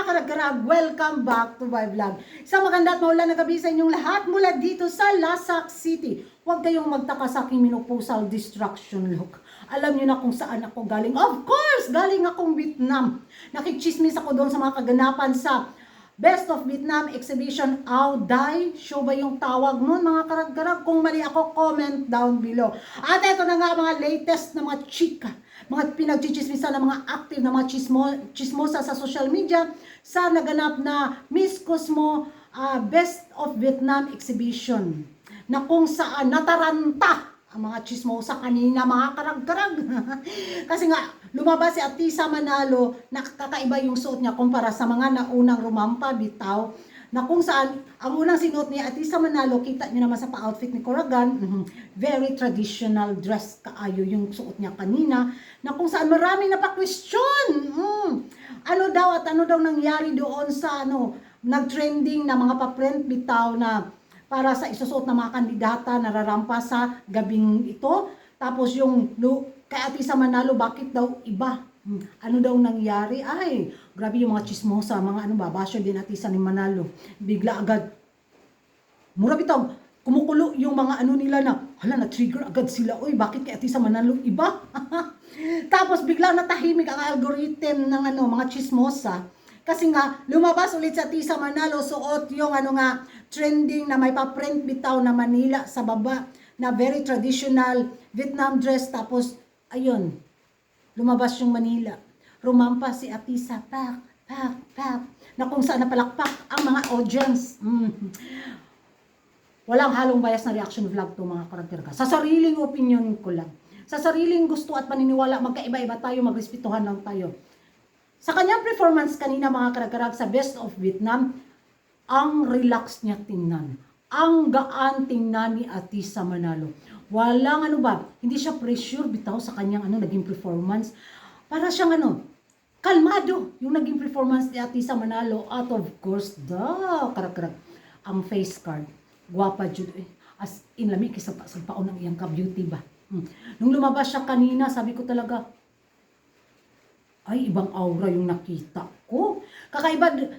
karagkarag, welcome back to my vlog. Isang maganda at maulan na gabi sa inyong lahat mula dito sa Lasak City. Huwag kayong magtaka sa aking menopausal distraction look. Alam niyo na kung saan ako galing. Of course, galing akong Vietnam. Nakichismis ako doon sa mga kaganapan sa Best of Vietnam Exhibition Ao Dai. Show ba yung tawag nun mga karagkarag? Kung mali ako, comment down below. At ito na nga mga latest na mga chika. Mga pinagchichismisan ng mga active na mga chismosa sa social media sa naganap na Miss Cosmo Best of Vietnam Exhibition. Na kung saan nataranta ang mga chismosa kanina mga karag-karag. Kasi nga, lumabas si Atisa Manalo na kakaiba yung suot niya kumpara sa mga naunang rumampa bitaw. Na kung saan, ang unang sinuot ni Atisa Manalo, kita niyo naman sa pa-outfit ni Coragan, very traditional dress kaayo yung suot niya kanina. Na kung saan marami na pa-question. Ano daw at ano daw nangyari doon sa nag-trending na mga pa-print bitaw na para sa isusuot ng mga kandidata nararampa sa gabing ito. Tapos yung kay Atisa Manalo, bakit daw iba? Ano daw nangyari? Ay, grabe yung mga chismosa, mga babasyo din Atisa ni Manalo. Bigla agad, mura bitaw, kumukulo yung mga nila na, na-trigger agad sila. Uy, bakit kay Atisa Manalo iba? Tapos bigla natahimik ang algorithm ng mga chismosa. Kasi nga, lumabas ulit sa Atisa Manalo, suot yung trending na may pa-print bitaw na Manila sa baba, na very traditional Vietnam dress. Tapos, ayun, lumabas yung Manila. Rumampa si Atisa, pak, na kung saan napalakpak ang mga audience. Walang halong bias na reaction vlog to mga karagkarga. Sa sariling opinion ko lang. Sa sariling gusto at paniniwala, magkaiba-iba tayo, magrespetuhan lang tayo. Sa kanyang performance kanina mga karagkarag sa Best of Vietnam, ang relax niya tingnan. Ang gaan tingnan ni Atisa Manalo. Walang hindi siya pressure bitaw sa kanyang naging performance. Para siyang kalmado yung naging performance ni Atisa Manalo. At of course, karagkarag, ang face card. Guwapa jud as in lami kaysa sa paon ng iyang ka-beauty ba. Nung lumabas siya kanina, sabi ko talaga, ay, ibang aura yung nakita ko.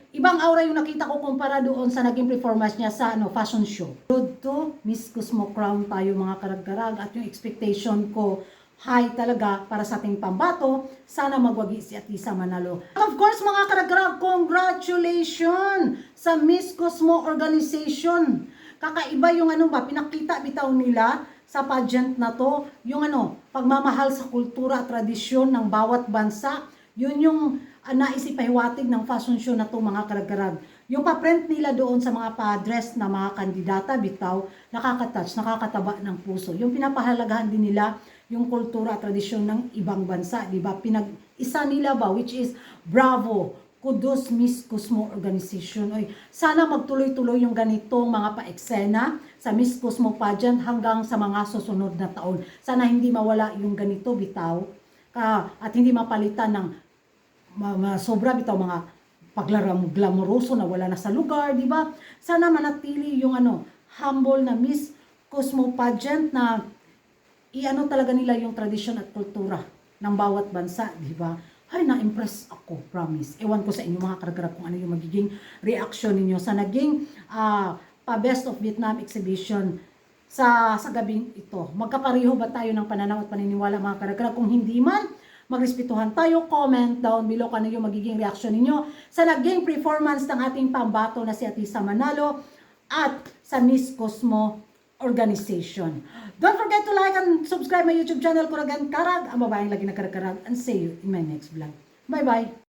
Ibang aura yung nakita ko kumpara doon sa naging performance niya sa fashion show. Road to Miss Cosmo Crown tayo mga karag-karag at yung expectation ko high talaga para sa ating pambato. Sana magwagi si Atisa Manalo. Of course mga karag-karag, congratulations sa Miss Cosmo Organization. Kakaiba yung pinakita bitaw nila sa pageant na to, yung pagmamahal sa kultura at tradisyon ng bawat bansa. Yun yung naisipahiwatig ng fashion show na to mga karagkarag. Yung pa-print nila doon sa mga pa-dress na mga kandidata bitaw, nakaka-touch, nakakataba ng puso. Yung pinapahalagahan din nila yung kultura at tradisyon ng ibang bansa, di ba? Pinag-isa nila ba, which is bravo, kudos Miss Cosmo Organization. Oy, sana magtuloy-tuloy yung ganitong mga pa-eksena sa Miss Cosmo pageant hanggang sa mga susunod na taon. Sana hindi mawala yung ganito bitaw at hindi mapalitan ng sobra bitaw mga paglaram-glamoroso na wala na sa lugar, di ba? Sana manatili yung humble na Miss Cosmo pageant na talaga nila yung tradisyon at kultura ng bawat bansa, di ba? Ay, na-impress ako, promise. Ewan ko sa inyo mga karagkarag kung ano yung magiging reaction ninyo sa naging pa-Best of Vietnam Exhibition sa gabing ito. Magkapareho ba tayo ng pananaw at paniniwala mga karagkarag? Kung hindi man, magrespetuhan tayo. Comment down below kung ano yung magiging reaction ninyo sa naging performance ng ating pambato na si Atisa Manalo at sa Miss Cosmo Organization. Don't forget to like and subscribe my YouTube channel, Coragan Karag, ang babaeng lagi na karag-karag, and see you in my next vlog. Bye-bye!